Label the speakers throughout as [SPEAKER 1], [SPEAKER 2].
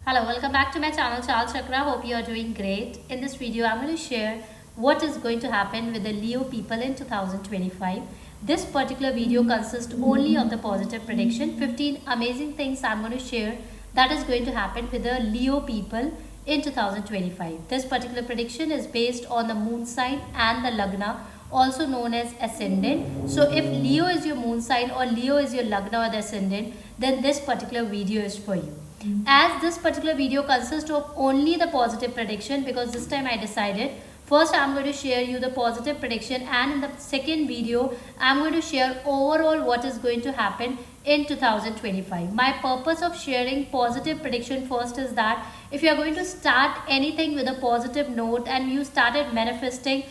[SPEAKER 1] Hello, welcome back to my channel Chal Chakra. Hope you are doing great. In this video, I'm going to share what is going to happen with the Leo people in 2025. This particular video consists only of the positive prediction. 15 amazing things I'm going to share that is going to happen with the Leo people in 2025. This particular prediction is based on the moon sign and the Lagna, also known as ascendant. So if Leo is your moon sign or Leo is your Lagna or the ascendant, then this particular video is for you. As this particular video consists of only the positive prediction, because this time I decided first I'm going to share you the positive prediction, and in the second video I'm going to share overall what is going to happen in 2025. My purpose of sharing positive prediction first is that if you are going to start anything with a positive note and you started manifesting,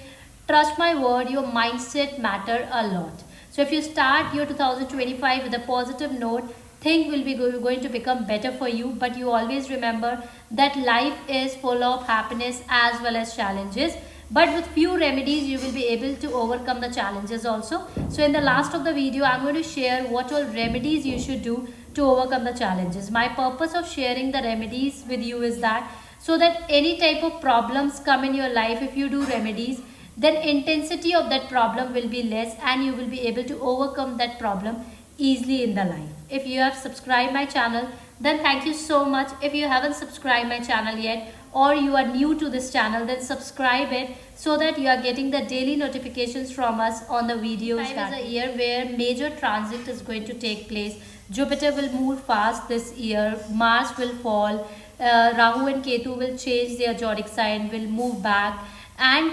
[SPEAKER 1] trust my word, your mindset matter a lot. So if you start your 2025 with a positive note, things will be going to become better for you. But you always remember that life is full of happiness as well as challenges, but with few remedies you will be able to overcome the challenges also. So in the last of the video I'm going to share what all remedies you should do to overcome the challenges. My purpose of sharing the remedies with you is that so that any type of problems come in your life, if you do remedies, then intensity of that problem will be less and you will be able to overcome that problem easily in the life. If you have subscribed my channel, then thank you so much. If you haven't subscribed my channel yet or you are new to this channel, then subscribe it so that you are getting the daily notifications from us on the videos. Time is a year where major transit is going to take place. Jupiter will move fast this year, Mars will fall, Rahu and Ketu will change their zodiac sign, will move back, and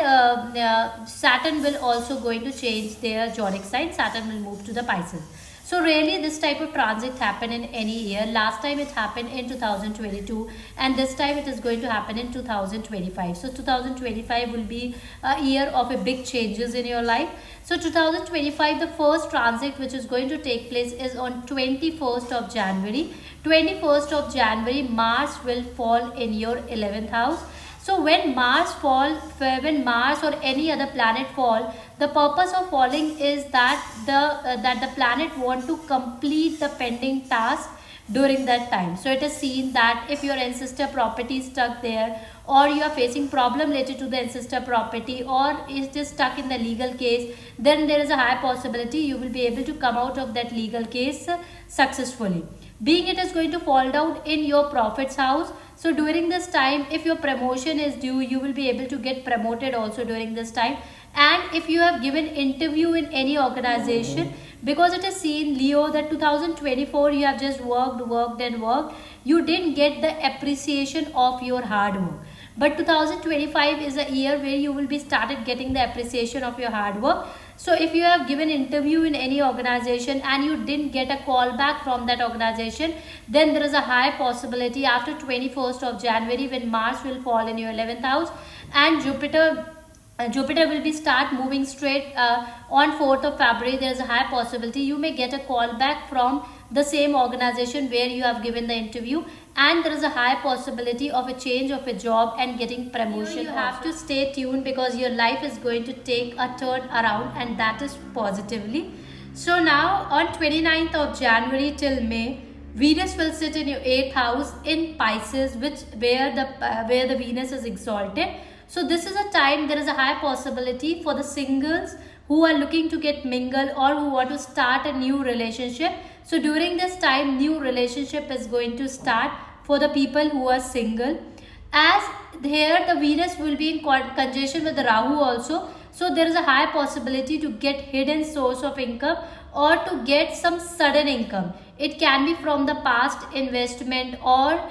[SPEAKER 1] Saturn will also going to change their zodiac sign. Saturn will move to the Pisces. So really this type of transit happen in any year. Last time it happened in 2022 and this time it is going to happen in 2025. So 2025 will be a year of a big changes in your life. So 2025, the first transit which is going to take place is on 21st of January. 21st of January, Mars will fall in your 11th house. So when Mars or any other planet fall, the purpose of falling is that the planet want to complete the pending task during that time. So it is seen that if your ancestor property is stuck there, or you are facing problem related to the ancestor property, or it is stuck in the legal case, then there is a high possibility you will be able to come out of that legal case successfully. Being it is going to fall down in your profits house, so during this time, if your promotion is due, you will be able to get promoted also during this time. And if you have given interview in any organization, because it is seen, Leo, that 2024 you have just worked, you didn't get the appreciation of your hard work. But 2025 is a year where you will be started getting the appreciation of your hard work. So if you have given interview in any organization and you didn't get a call back from that organization, then there is a high possibility after 21st of January, when Mars will fall in your 11th house and Jupiter will be start moving straight on 4th of February, there is a high possibility you may get a call back from the same organization where you have given the interview, and there is a high possibility of a change of a job and getting promotion. You have to stay tuned because your life is going to take a turn around, and that is positively. So now on 29th of January till May, Venus will sit in your 8th house in Pisces, where the Venus is exalted. So this is a time there is a high possibility for the singles who are looking to get mingle or who want to start a new relationship. So during this time, new relationship is going to start for the people who are single. As here the Venus will be in conjunction with the Rahu also. So there is a high possibility to get hidden source of income or to get some sudden income. It can be from the past investment or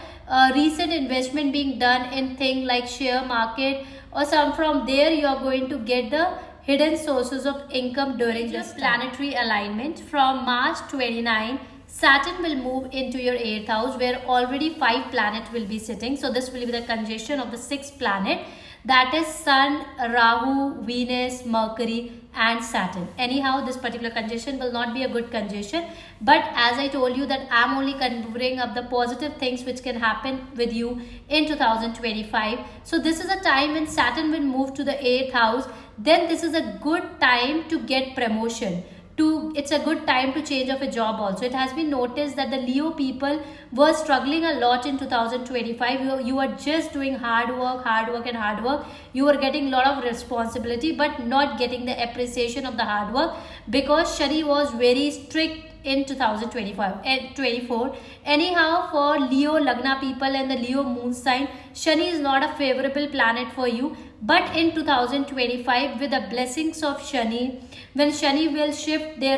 [SPEAKER 1] recent investment being done in thing like share market, or some from there you are going to get the hidden sources of income during this planetary alignment. From March 29, Saturn will move into your 8th house where already 5 planets will be sitting. So this will be the conjunction of the 6th planet, that is Sun, Rahu, Venus, Mercury and Saturn. Anyhow, this particular conjunction will not be a good conjunction, but as I told you that I am only covering up the positive things which can happen with you in 2025. So this is a time when Saturn will move to the 8th house. Then this is a good time to get promotion, it's a good time to change of a job also. It has been noticed that the Leo people were struggling a lot in 2025. You were just doing hard work, and hard work. You were getting a lot of responsibility but not getting the appreciation of the hard work, because Shani was very strict in 2025 and 24. Anyhow, for Leo Lagna people and the Leo moon sign, Shani is not a favorable planet for you. But in 2025, with the blessings of Shani, when Shani will shift their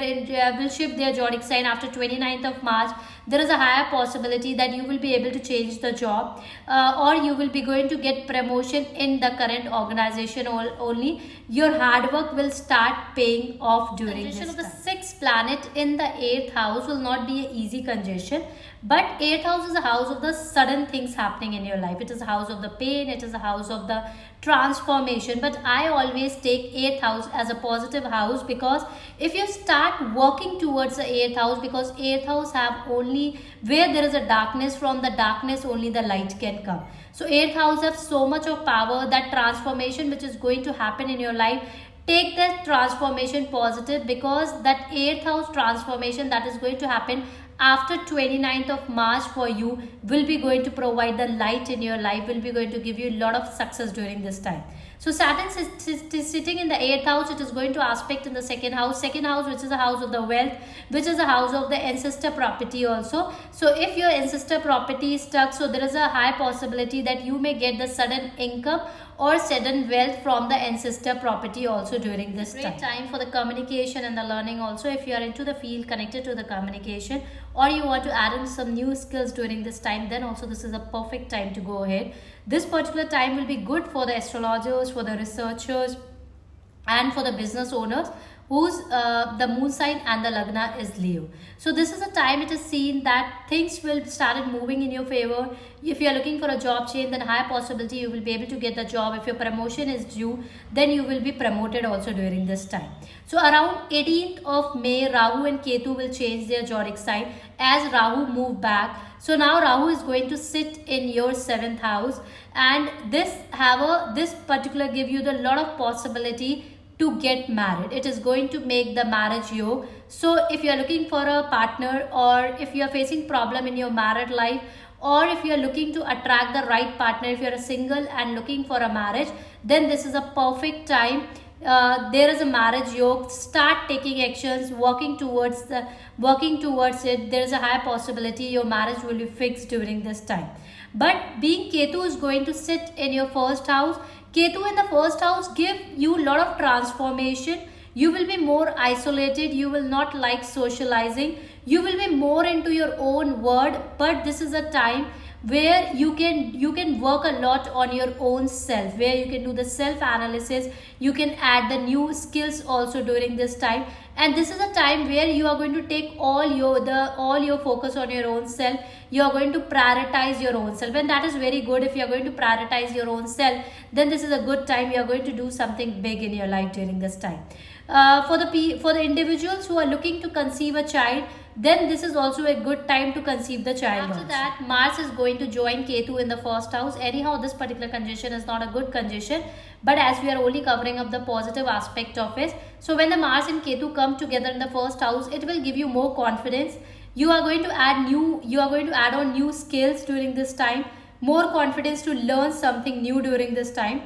[SPEAKER 1] zodiac sign after 29th of March, there is a higher possibility that you will be able to change the job, or you will be going to get promotion in the current organization only. Your hard work will start paying off during this time. Conjunction of the sixth planet in the 8th house will not be an easy conjunction, but 8th house is a house of the sudden things happening in your life. It is a house of the pain, it is a house of the transformation. But I always take 8th house as a positive house, because if you start working towards the 8th house, because 8th house have only where there is a darkness, from the darkness only the light can come. So 8th house have so much of power, that transformation which is going to happen in your life, take that transformation positive, because that 8th house transformation that is going to happen after 29th of March for you will be going to provide the light in your life, will be going to give you a lot of success during this time. So Saturn is sitting in the 8th house. It is going to aspect in the second house, which is a house of the wealth, which is a house of the ancestor property also. So if your ancestor property is stuck, so there is a high possibility that you may get the sudden income or sudden wealth from the ancestor property also during this time. Great time for the communication and the learning also. If you are into the field connected to the communication, or you want to add in some new skills during this time, then also this is a perfect time to go ahead. This particular time will be good for the astrologers, for the researchers, and for the business owners whose the moon sign and the lagna is Leo. So this is a time it is seen that things will start moving in your favor. If you are looking for a job change, then high possibility you will be able to get the job. If your promotion is due, then you will be promoted also during this time. So around 18th of May, Rahu and Ketu will change their zodiac sign as Rahu move back. So now Rahu is going to sit in your 7th house, and this particular give you the lot of possibility to get married. It is going to make the marriage yoke. So if you are looking for a partner, or if you are facing problem in your married life, or if you are looking to attract the right partner, if you are a single and looking for a marriage, then this is a perfect time. There is a marriage yoke. Start taking actions, working towards it. There is a high possibility your marriage will be fixed during this time. But being Ketu is going to sit in your first house, Ketu in the first house give you a lot of transformation. You will be more isolated. You will not like socializing. You will be more into your own world. But this is a time where you can work a lot on your own self, where you can do the self analysis. You can add the new skills also during this time. And this is a time where you are going to take all your focus on your own self. You are going to prioritize your own self, and that is very good. If you are going to prioritize your own self, then this is a good time. You are going to do something big in your life during this time. For the individuals who are looking to conceive a child, then this is also a good time to conceive the child. After that, Mars is going to join Ketu in the first house. Anyhow, this particular conjunction is not a good conjunction, but as we are only covering up the positive aspect of it, so when the Mars and Ketu come together in the first house, it will give you more confidence. You are going to add on new skills during this time, more confidence to learn something new during this time.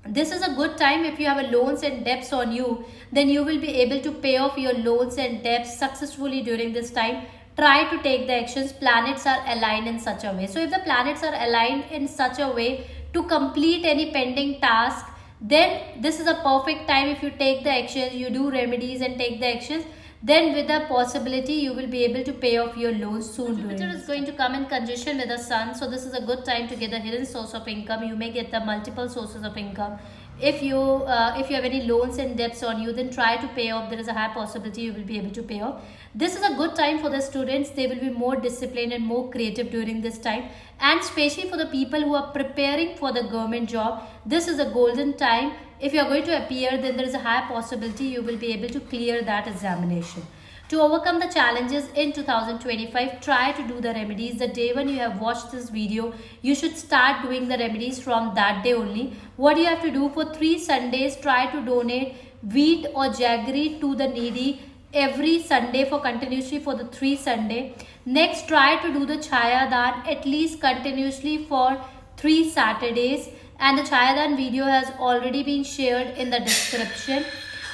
[SPEAKER 1] This is a good time. If you have a loans and debts on you, then you will be able to pay off your loans and debts successfully during this time. Try to take the actions. Planets are aligned in such a way. So if the planets are aligned in such a way to complete any pending task, then this is a perfect time. If you take the actions, you do remedies and take the actions, then with the possibility you will be able to pay off your loans soon. Jupiter is going to come in conjunction with the Sun, so this is a good time to get a hidden source of income. You may get the multiple sources of income. If you have any loans and debts on you, then try to pay off. There is a high possibility you will be able to pay off. This is a good time for the students. They will be more disciplined and more creative during this time, and especially for the people who are preparing for the government job, this is a golden time. If you are going to appear, then there is a high possibility you will be able to clear that examination. To overcome the challenges in 2025, try to do the remedies. The day when you have watched this video, you should start doing the remedies from that day only. What you have to do for 3 Sundays, try to donate wheat or jaggery to the needy. every Sunday for continuously for the 3 Sunday. Next, try to do the Chaya Dan at least continuously for 3 Saturdays, and the Chaya Dan video has already been shared in the description.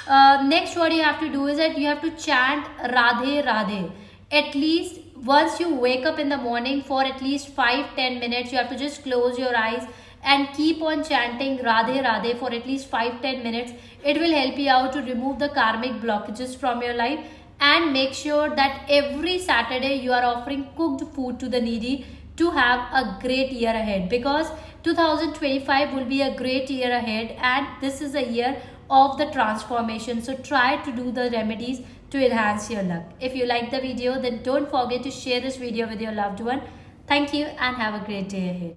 [SPEAKER 1] Next, what you have to do is that you have to chant Radhe Radhe at least once you wake up in the morning for at least 5-10 minutes. You have to just close your eyes and keep on chanting Radhe Radhe for at least 5-10 minutes. It will help you out to remove the karmic blockages from your life. And make sure that every Saturday you are offering cooked food to the needy to have a great year ahead, because 2025 will be a great year ahead, and this is a year of the transformation. So try to do the remedies to enhance your luck. If you like the video, then don't forget to share this video with your loved one. Thank you and have a great day ahead.